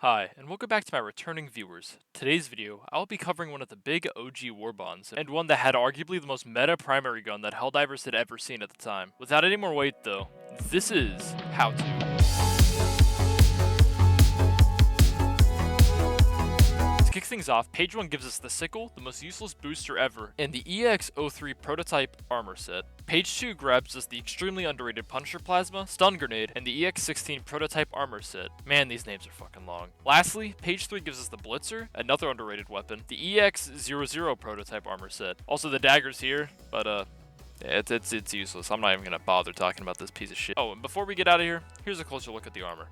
Hi, and welcome back to my returning viewers. Today's video, I'll be covering one of the big OG warbonds, and one that had arguably the most meta primary gun that Helldivers had ever seen at the time. Without any more wait though, this is How To. To kick things off, page 1 gives us the Sickle, the most useless booster ever, and the EX-03 prototype armor set. Page 2 grabs us the extremely underrated Punisher Plasma, Stun Grenade, and the EX-16 prototype armor set. Man, these names are fucking long. Lastly, page 3 gives us the Blitzer, another underrated weapon, the EX-00 prototype armor set. Also the daggers here, but it's useless. I'm not even gonna bother talking about this piece of shit. Oh, and before we get out of here, here's a closer look at the armor.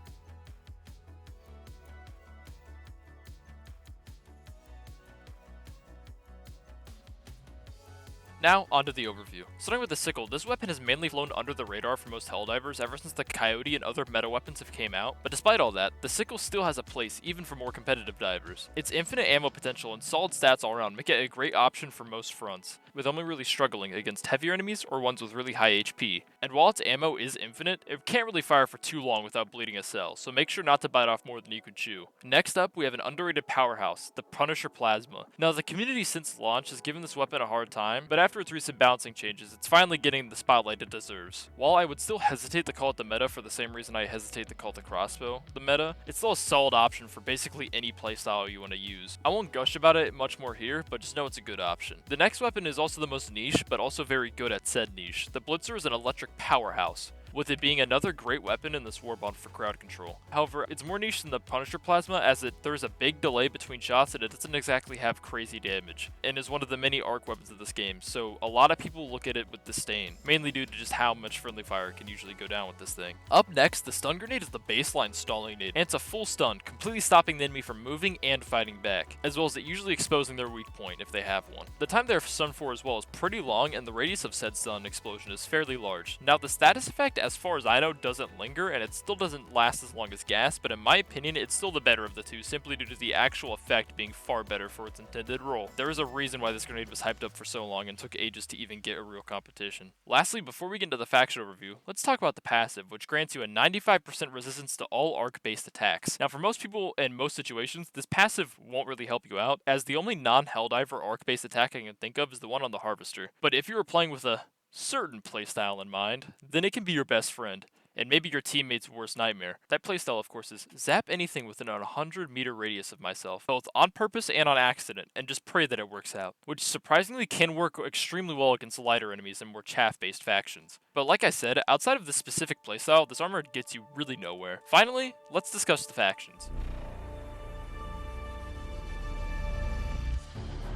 Now, onto the overview. Starting with the Sickle, this weapon has mainly flown under the radar for most Helldivers ever since the Coyote and other meta weapons have came out, but despite all that, the Sickle still has a place even for more competitive divers. Its infinite ammo potential and solid stats all around make it a great option for most fronts, with only really struggling against heavier enemies or ones with really high HP. And while its ammo is infinite, it can't really fire for too long without bleeding a cell, so make sure not to bite off more than you can chew. Next up, we have an underrated powerhouse, the Punisher Plasma. Now, the community since launch has given this weapon a hard time, but after its recent balancing changes, it's finally getting the spotlight it deserves. While I would still hesitate to call it the meta for the same reason I hesitate to call the crossbow the meta, it's still a solid option for basically any playstyle you want to use. I won't gush about it much more here, but just know it's a good option. The next weapon is also the most niche, but also very good at said niche. The Blitzer is an electric powerhouse, with it being another great weapon in this warbond for crowd control. However, it's more niche than the Punisher Plasma as there's a big delay between shots and it doesn't exactly have crazy damage, and is one of the many arc weapons of this game, so a lot of people look at it with disdain, mainly due to just how much friendly fire can usually go down with this thing. Up next, the Stun Grenade is the baseline stalling nade, and it's a full stun, completely stopping the enemy from moving and fighting back, as well as it usually exposing their weak point if they have one. The time they're stunned for as well is pretty long, and the radius of said stun explosion is fairly large. Now, the status effect, as far as I know, doesn't linger, and it still doesn't last as long as gas, but in my opinion, it's still the better of the two, simply due to the actual effect being far better for its intended role. There is a reason why this grenade was hyped up for so long and took ages to even get a real competition. Lastly, before we get into the faction overview, let's talk about the passive, which grants you a 95% resistance to all arc-based attacks. Now, for most people in most situations, this passive won't really help you out, as the only non-Helldiver arc-based attack I can think of is the one on the Harvester. But if you were playing with a certain playstyle in mind, then it can be your best friend, and maybe your teammate's worst nightmare. That playstyle, of course, is zap anything within a 100-meter radius of myself, both on purpose and on accident, and just pray that it works out, which surprisingly can work extremely well against lighter enemies and more chaff-based factions. But like I said, outside of this specific playstyle, this armor gets you really nowhere. Finally, let's discuss the factions.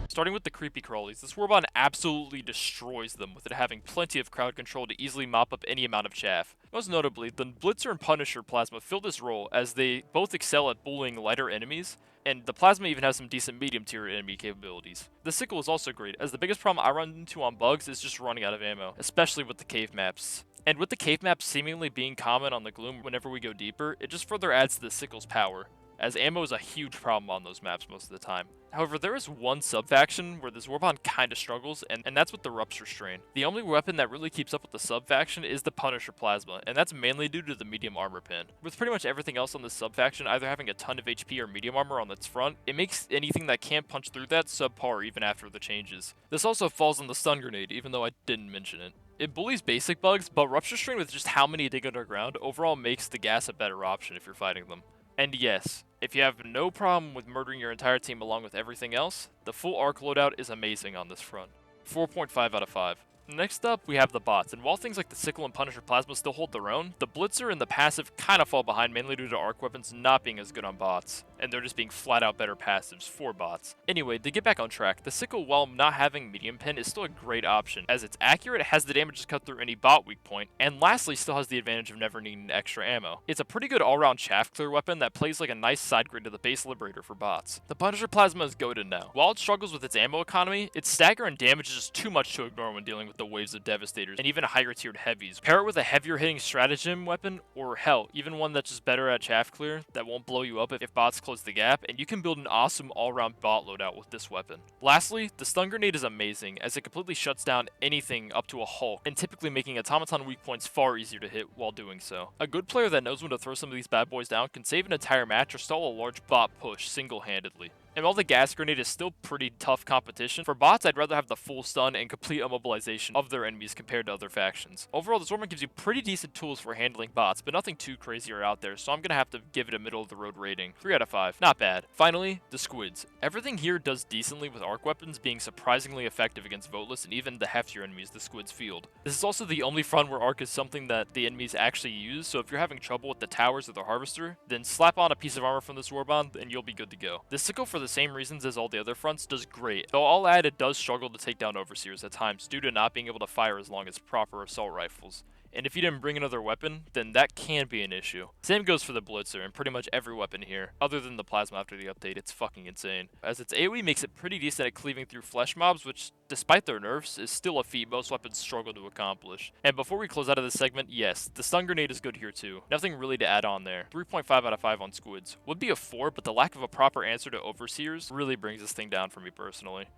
Starting with the creepy crawlies, this warbond absolutely destroys them, with it having plenty of crowd control to easily mop up any amount of chaff. Most notably, the Blitzer and Punisher Plasma fill this role as they both excel at bullying lighter enemies, and the Plasma even has some decent medium tier enemy capabilities. The Sickle is also great, as the biggest problem I run into on bugs is just running out of ammo, especially with the cave maps. And with the cave maps seemingly being common on the Gloom whenever we go deeper, it just further adds to the Sickle's power, as ammo is a huge problem on those maps most of the time. However, there is one sub-faction where this warbond kinda struggles, and that's with the Rupture Strain. The only weapon that really keeps up with the sub-faction is the Punisher Plasma, and that's mainly due to the medium armor pin. With pretty much everything else on this sub-faction either having a ton of HP or medium armor on its front, it makes anything that can't punch through that subpar even after the changes. This also falls on the Stun Grenade, even though I didn't mention it. It bullies basic bugs, but Rupture Strain with just how many dig underground overall makes the gas a better option if you're fighting them. And yes, if you have no problem with murdering your entire team along with everything else, the full arc loadout is amazing on this front. 4.5 out of 5. Next up, we have the bots, and while things like the Sickle and Punisher Plasma still hold their own, the Blitzer and the passive kinda fall behind mainly due to arc weapons not being as good on bots, and they're just being flat out better passives for bots. Anyway, to get back on track, the Sickle, while not having medium pin, is still a great option, as it's accurate, it has the damage to cut through any bot weak point, and lastly still has the advantage of never needing extra ammo. It's a pretty good all-round chaff clear weapon that plays like a nice side grid to the base Liberator for bots. The Punisher Plasma is goated now. While it struggles with its ammo economy, its stagger and damage is just too much to ignore when dealing with with the waves of Devastators and even higher tiered heavies. Pair it with a heavier hitting stratagem weapon, or hell, even one that's just better at chaff clear that won't blow you up if bots close the gap, and you can build an awesome all-round bot loadout with this weapon. Lastly, the stun grenade is amazing, as it completely shuts down anything up to a Hulk, and typically making automaton weak points far easier to hit while doing so. A good player that knows when to throw some of these bad boys down can save an entire match or stall a large bot push single-handedly. And while the gas grenade is still pretty tough competition, for bots I'd rather have the full stun and complete immobilization of their enemies compared to other factions. Overall, this warbond gives you pretty decent tools for handling bots, but nothing too crazy or out there, so I'm gonna have to give it a middle of the road rating. 3 out of 5. Not bad. Finally, the squids. Everything here does decently, with arc weapons being surprisingly effective against voteless and even the heftier enemies the squids field. This is also the only front where arc is something that the enemies actually use, so if you're having trouble with the towers or the harvester, then slap on a piece of armor from this warbond and you'll be good to go. This sickle, for the same reasons as all the other fronts, does great, though I'll add it does struggle to take down overseers at times due to not being able to fire as long as proper assault rifles. And if you didn't bring another weapon, then that can be an issue. Same goes for the Blitzer and pretty much every weapon here, other than the Plasma after the update. It's fucking insane, as its AoE makes it pretty decent at cleaving through flesh mobs, which, despite their nerfs, is still a feat most weapons struggle to accomplish. And before we close out of this segment, yes, the stun grenade is good here too. Nothing really to add on there. 3.5 out of 5 on squids. Would be a 4, but the lack of a proper answer to overseers really brings this thing down for me personally.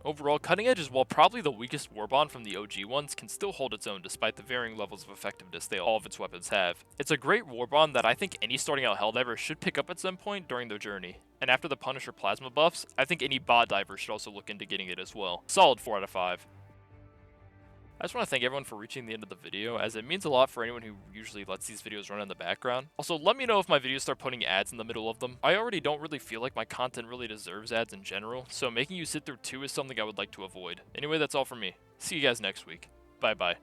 Overall, Cutting Edge, while probably the weakest warbond from the OG ones, can still hold its own despite the varying levels of effectiveness all of its weapons have. It's a great warbond that I think any starting out Helldiver should pick up at some point during their journey. And after the Punisher Plasma buffs, I think any bot diver should also look into getting it as well. Solid 4 out of 5. I just want to thank everyone for reaching the end of the video, as it means a lot for anyone who usually lets these videos run in the background. Also, let me know if my videos start putting ads in the middle of them. I already don't really feel like my content really deserves ads in general, so making you sit through 2 is something I would like to avoid. Anyway, that's all from me. See you guys next week. Bye bye.